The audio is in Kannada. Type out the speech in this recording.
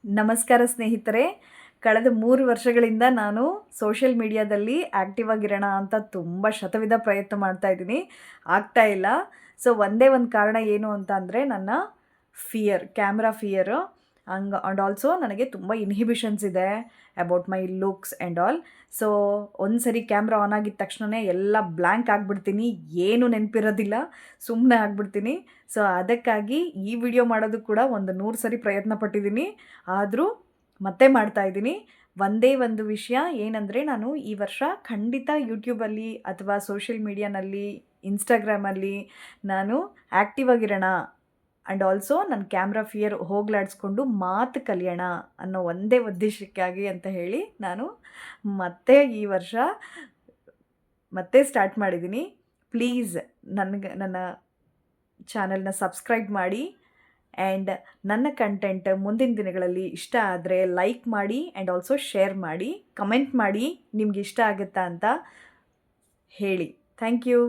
ನಮಸ್ಕಾರ ಸ್ನೇಹಿತರೆ. ಕಳೆದ 3 ವರ್ಷಗಳಿಂದ ನಾನು ಸೋಷಿಯಲ್ ಮೀಡಿಯಾದಲ್ಲಿ ಆ್ಯಕ್ಟಿವ್ ಆಗಿರೋಣ ಅಂತ ತುಂಬ ಶತವಿಧ ಪ್ರಯತ್ನ ಮಾಡ್ತಾ ಇದ್ದೀನಿ. ಆಗ್ತಾ ಇಲ್ಲ. ಸೊ ಒಂದೇ ಒಂದು ಕಾರಣ ಏನು ಅಂತ ಅಂದರೆ ನನ್ನ ಕ್ಯಾಮ್ರಾ ಫಿಯರು. ಆ್ಯಂಡ್ ಆಲ್ಸೋ ನನಗೆ ತುಂಬ ಇನ್ಹಿಬಿಷನ್ಸ್ ಇದೆ about my looks and all. So ಒಂದು ಸರಿ ಕ್ಯಾಮ್ರಾ ಆನ್ ಆಗಿದ ತಕ್ಷಣವೇ ಎಲ್ಲ ಬ್ಲ್ಯಾಂಕ್ ಆಗಿಬಿಡ್ತೀನಿ, ಏನೂ ನೆನಪಿರೋದಿಲ್ಲ, ಸುಮ್ಮನೆ ಆಗಿಬಿಡ್ತೀನಿ. ಸೊ ಅದಕ್ಕಾಗಿ ಈ ವಿಡಿಯೋ ಮಾಡೋದು ಕೂಡ ಒಂದು 100 ಸರಿ ಪ್ರಯತ್ನ ಪಟ್ಟಿದ್ದೀನಿ, ಆದರೂ ಮತ್ತೆ ಮಾಡ್ತಾಯಿದ್ದೀನಿ. ಒಂದೇ ಒಂದು ವಿಷಯ ಏನಂದರೆ, ನಾನು ಈ ವರ್ಷ ಖಂಡಿತ ಯೂಟ್ಯೂಬಲ್ಲಿ ಅಥವಾ ಸೋಷಿಯಲ್ ಮೀಡಿಯಾನಲ್ಲಿ, ಇನ್ಸ್ಟಾಗ್ರಾಮಲ್ಲಿ ನಾನು ಆ್ಯಕ್ಟಿವ್ ಆಗಿರೋಣ ಆ್ಯಂಡ್ ಆಲ್ಸೋ ನನ್ನ ಕ್ಯಾಮ್ರಾ ಫಿಯರ್ ಹೋಗ್ಲಾಡಿಸ್ಕೊಂಡು ಮಾತು ಕಲಿಯೋಣ ಅನ್ನೋ ಒಂದೇ ಉದ್ದೇಶಕ್ಕಾಗಿ ಅಂತ ಹೇಳಿ ನಾನು ಮತ್ತೆ ಈ ವರ್ಷ ಮತ್ತೆ ಸ್ಟಾರ್ಟ್ ಮಾಡಿದ್ದೀನಿ. ಪ್ಲೀಸ್ ನನ್ನ ಚಾನಲ್ನ ಸಬ್ಸ್ಕ್ರೈಬ್ ಮಾಡಿ ಆ್ಯಂಡ್ ನನ್ನ ಕಂಟೆಂಟ್ ಮುಂದಿನ ದಿನಗಳಲ್ಲಿ ಇಷ್ಟ ಆದರೆ ಲೈಕ್ ಮಾಡಿ ಆ್ಯಂಡ್ ಆಲ್ಸೋ ಶೇರ್ ಮಾಡಿ, ಕಮೆಂಟ್ ಮಾಡಿ ನಿಮ್ಗೆ ಇಷ್ಟ ಆಗುತ್ತಾ ಅಂತ ಹೇಳಿ. Thank you.